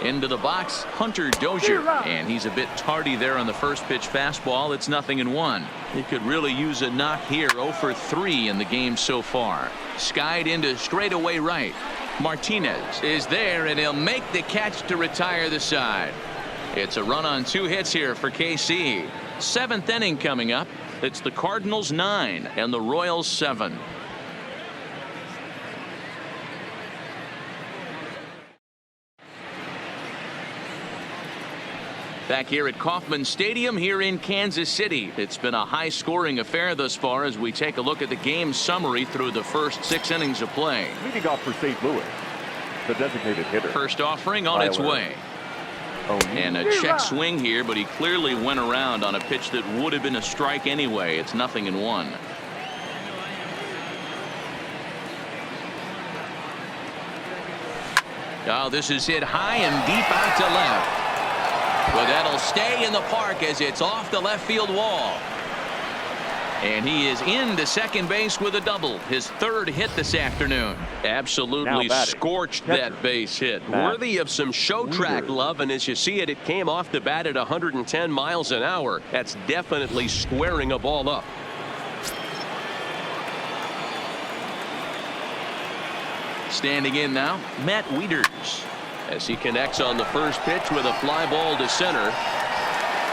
Into the box, Hunter Dozier, and he's a bit tardy there on the first pitch fastball. It's 0-1. He could really use a knock here. 0 for 3 in the game so far. Skied into straightaway right. Martinez is there, and he'll make the catch to retire the side. It's a run on 2 hits here for KC. 7th inning coming up. It's the Cardinals 9 and the Royals 7. Back here at Kauffman Stadium here in Kansas City. It's been a high-scoring affair thus far as we take a look at the game summary through the first 6 innings of play. Leading off for St. Louis, the designated hitter. First offering on its way. And a check swing here, but he clearly went around on a pitch that would have been a strike anyway. It's 0-1. Oh, this is hit high and deep out to left. But that'll stay in the park as it's off the left field wall. And he is into second base with a double. His 3rd hit this afternoon. Absolutely scorched that base hit. Worthy of some show track love, and as you see it, it came off the bat at 110 miles an hour. That's definitely squaring a ball up. Standing in now, Matt Wieters. As he connects on the first pitch with a fly ball to center.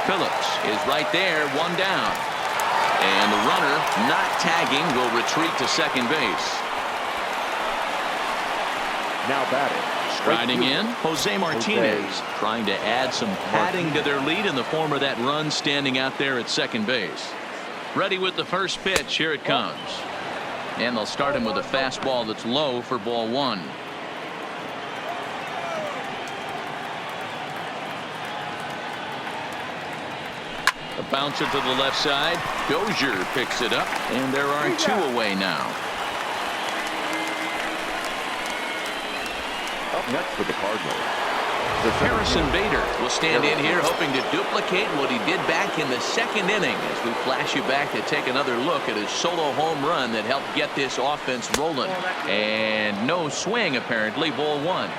Phillips is right there, one down. And the runner, not tagging, will retreat to second base. Now batting. Striding in, Jose Martinez, trying to add some padding to their lead in the form of that run standing out there at second base. Ready with the first pitch. Here it comes. And they'll start him with a fastball that's low for ball one. A bouncer to the left side. Dozier picks it up, and there are two away now. Up next for the Cardinals. Harrison Bader will stand in here hoping to duplicate what he did back in the second inning as we flash you back to take another look at his solo home run that helped get this offense rolling. And no swing apparently, ball one.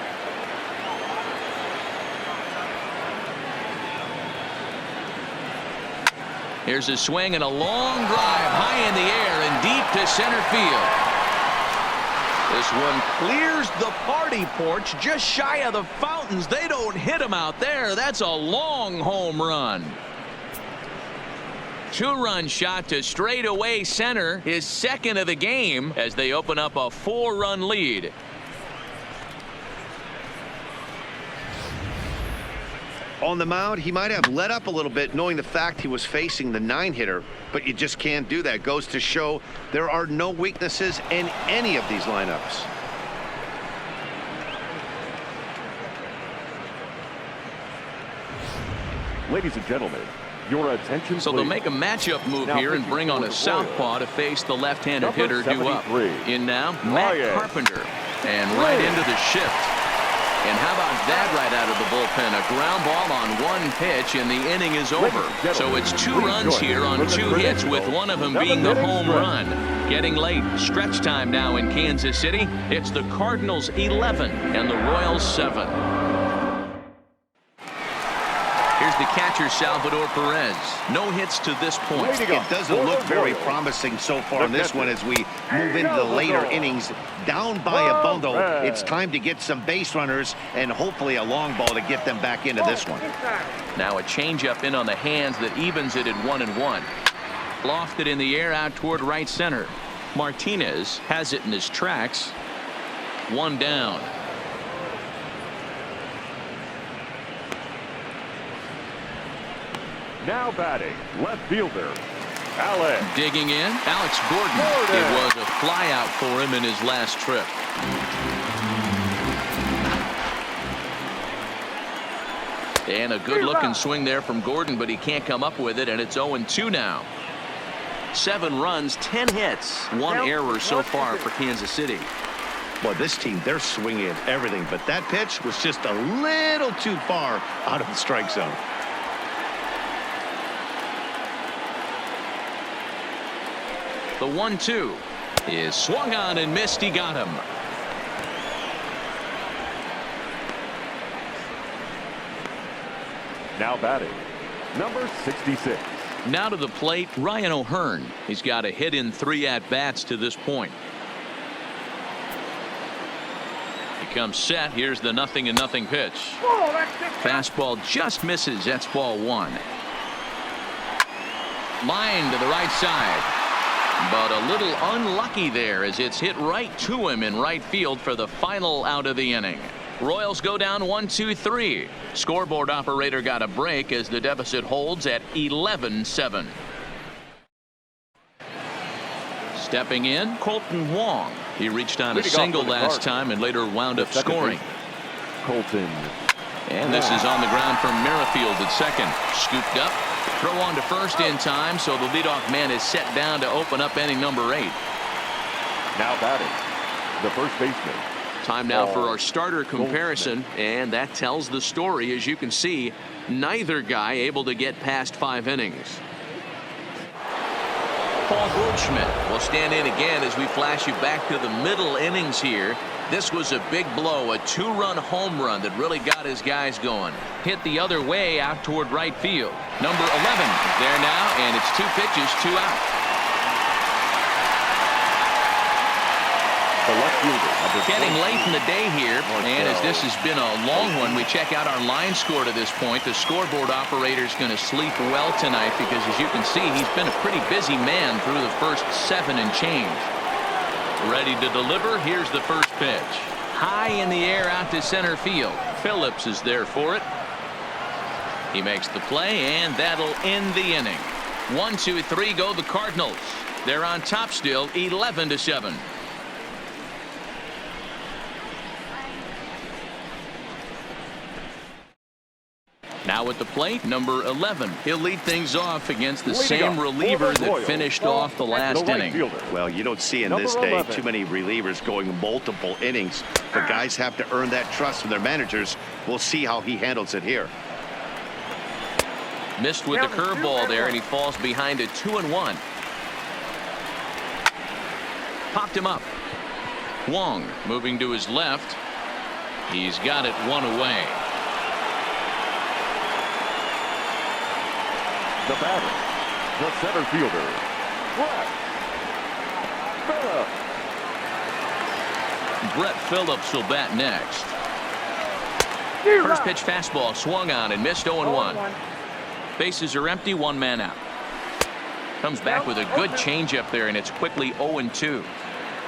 Here's a swing and a long drive high in the air and deep to center field. This one clears the party porch just shy of the fountains. They don't hit him out there. That's a long home run. Two-run shot to straightaway center, his second of the game as they open up a 4-run lead. On the mound, he might have let up a little bit knowing the fact he was facing the 9-hitter, but you just can't do that. Goes to show there are no weaknesses in any of these lineups. Ladies and gentlemen, your attention So please. they'll make a matchup move Now here and pitching bring on for a the southpaw to face the left-handed Number hitter due up. 73. In now, Matt Ryan. Carpenter. And right into the shift. And how about that right out of the bullpen? A ground ball on one pitch and the inning is over. So it's 2 runs here on 2 hits with one of them being the home run. Getting late. Stretch time now in Kansas City. It's the Cardinals 11 and the Royals 7. Here's the catcher, Salvador Perez. No hits to this point. It doesn't look very promising so far in this one as we move into the later innings. Down by a bundle, it's time to get some base runners and hopefully a long ball to get them back into this one. Now a changeup in on the hands that evens it at 1-1. Lofted in the air out toward right center. Martinez has it in his tracks. 1 down. Now batting, left fielder, Alex. Digging in, Alex Gordon. It was a fly out for him in his last trip. And a good looking swing there from Gordon, but he can't come up with it, and it's 0-2 now. 7 runs, 10 hits, 1 error so far for Kansas City. Boy, this team, they're swinging at everything, but that pitch was just a little too far out of the strike zone. The 1-2 is swung on and missed. He got him. Now batting, number 66. Now to the plate, Ryan O'Hearn. He's got a hit in 3 at-bats to this point. He comes set. Here's the 0-0 pitch. Fastball just misses. That's ball 1. Line to the right side. But a little unlucky there as it's hit right to him in right field for the final out of the inning. Royals go down 1-2-3. Scoreboard operator got a break as the deficit holds at 11-7. Stepping in, Colton Wong. He reached on a single last time and later wound up scoring. Colton. And this is on the ground from Merrifield at second. Scooped up. Throw on to first in time, so the leadoff man is set down to open up inning number 8. Now batting, the first baseman. Time now for our starter comparison, and that tells the story. As you can see, neither guy able to get past 5 innings. Paul Goldschmidt will stand in again as we flash you back to the middle innings here. This was a big blow, a 2-run home run that really got his guys going. Hit the other way out toward right field. Number 11 is there now, and it's 2 pitches, 2 out. The left fielder. Getting late in the day here, and as this has been a long one, we check out our line score to this point. The scoreboard operator is going to sleep well tonight because, as you can see, he's been a pretty busy man through the first 7 and change. Ready to deliver. Here's the first pitch. High in the air out to center field. Phillips is there for it. He makes the play, and that'll end the inning. 1, 2, 3 go the Cardinals. They're on top still, 11-7. Now at the plate, number 11. He'll lead things off against the same reliever that finished off the last inning. Well, you don't see in this day too many relievers going multiple innings. But guys have to earn that trust from their managers. We'll see how he handles it here. Missed with the curveball there, and he falls behind a 2-1. Popped him up. Wong moving to his left. He's got it 1 away. The batter, the center fielder, Brett Phillips. Brett Phillips will bat next. First pitch fastball swung on and missed 0-1. Bases are empty, 1 man out. Comes back with a good changeup there, and it's quickly 0-2.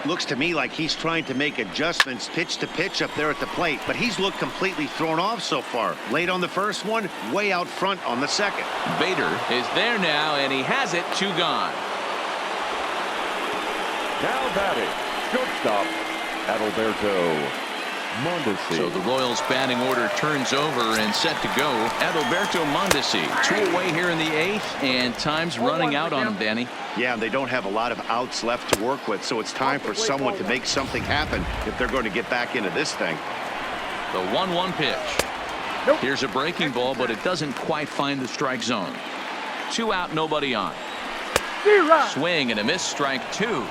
Looks to me like he's trying to make adjustments pitch to pitch up there at the plate, but he's looked completely thrown off so far. Late on the first one, way out front on the second. Bader is there now, and he has it. 2 gone. Now batting, shortstop, Adalberto Mondesi. So the Royals batting order turns over and set to go. Adalberto Mondesi, 2 away here in the 8th, and time's running out on him, Danny. Yeah, they don't have a lot of outs left to work with, so it's time for someone to make something happen if they're going to get back into this thing. The 1-1 pitch. Here's a breaking ball, but it doesn't quite find the strike zone. 2 out, nobody on. Swing and a miss, strike 2.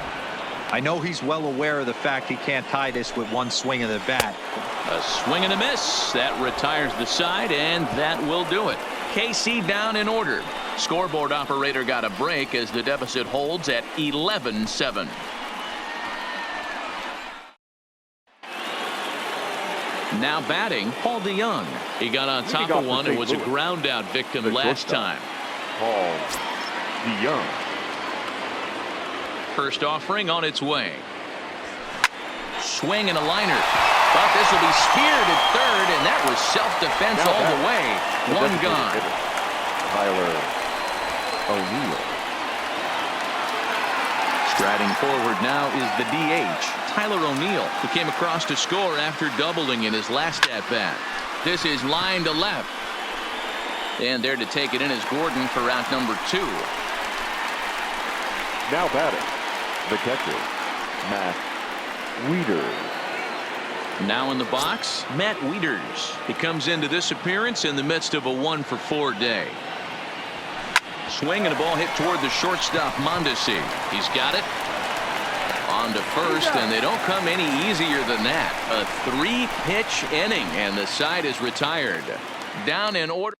I know he's well aware of the fact he can't tie this with 1 swing of the bat. A swing and a miss. That retires the side, and that will do it. KC down in order. Scoreboard operator got a break as the deficit holds at 11-7. Now batting, Paul DeYoung. He got on top of one and was a ground out victim last time. Paul DeYoung. First offering on its way. Swing and a liner. But this will be speared at third, and that was self-defense all the way. 1 gone. Tyler O'Neill. Striding forward now is the DH, Tyler O'Neill, who came across to score after doubling in his last at-bat. This is line to left. And there to take it in is Gordon for out number 2. Now batting, the catcher, Matt Wieters. Now in the box, Matt Wieters. He comes into this appearance in the midst of a 1-for-4 day. Swing and a ball hit toward the shortstop, Mondesi. He's got it. On to first, and they don't come any easier than that. A 3-pitch inning, and the side is retired. Down in order.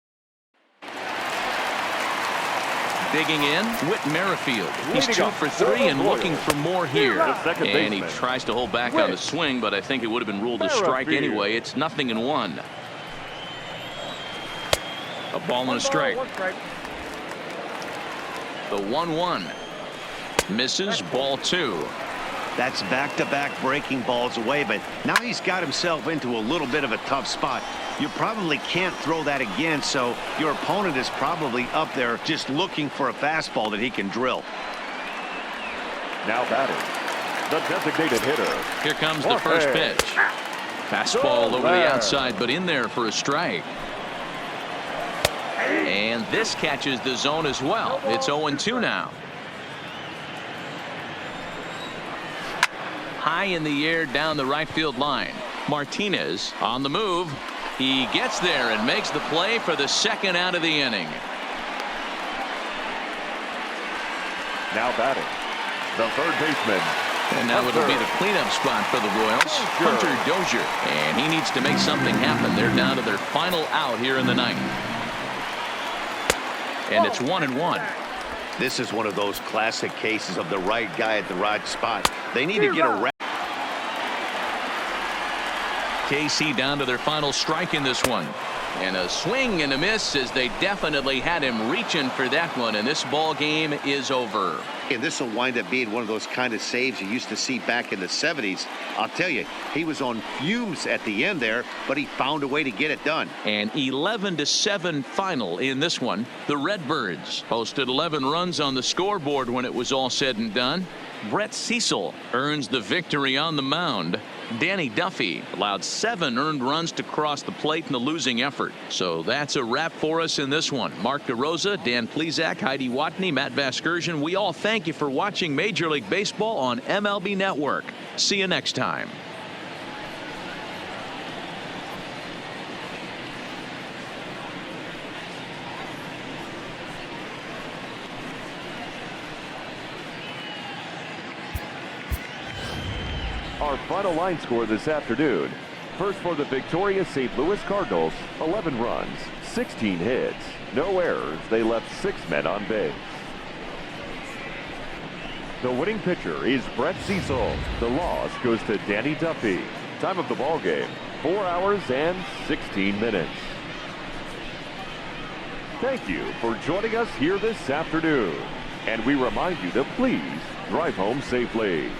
Digging in, Whit Merrifield. He's 2 for 3 and looking for more here. And he tries to hold back on the swing, but I think it would have been ruled a strike anyway. It's 0-1. A ball and a strike. The 1-1. Misses, ball 2. That's back-to-back breaking balls away, but now he's got himself into a little bit of a tough spot. You probably can't throw that again, so your opponent is probably up there just looking for a fastball that he can drill. Now batting, the designated hitter. Here comes the first pitch. Fastball over the outside, but in there for a strike. And this catches the zone as well. It's 0-2 now. High in the air down the right field line. Martinez on the move. He gets there and makes the play for the 2nd out of the inning. Now batting, the third baseman. And now it'll be the cleanup spot for the Royals. Hunter Dozier. And he needs to make something happen. They're down to their final out here in the 9th. And it's 1-1. This is one of those classic cases of the right guy at the right spot. They need to get a KC down to their final strike in this one. And a swing and a miss as they definitely had him reaching for that one, and this ball game is over. And this will wind up being one of those kind of saves you used to see back in the 70s. I'll tell you, he was on fumes at the end there, but he found a way to get it done. An 11-7 final in this one. The Redbirds posted 11 runs on the scoreboard when it was all said and done. Brett Cecil earns the victory on the mound. Danny Duffy allowed 7 earned runs to cross the plate in the losing effort. So that's a wrap for us in this one. Mark DeRosa, Dan Plesac, Heidi Watney, Matt Vasgersian. We all thank you for watching Major League Baseball on MLB Network. See you next time. Our final line score this afternoon. First for the victorious St. Louis Cardinals, 11 runs, 16 hits, no errors. They left 6 men on base. The winning pitcher is Brett Cecil. The loss goes to Danny Duffy. Time of the ball game, 4 hours and 16 minutes. Thank you for joining us here this afternoon. And we remind you to please drive home safely.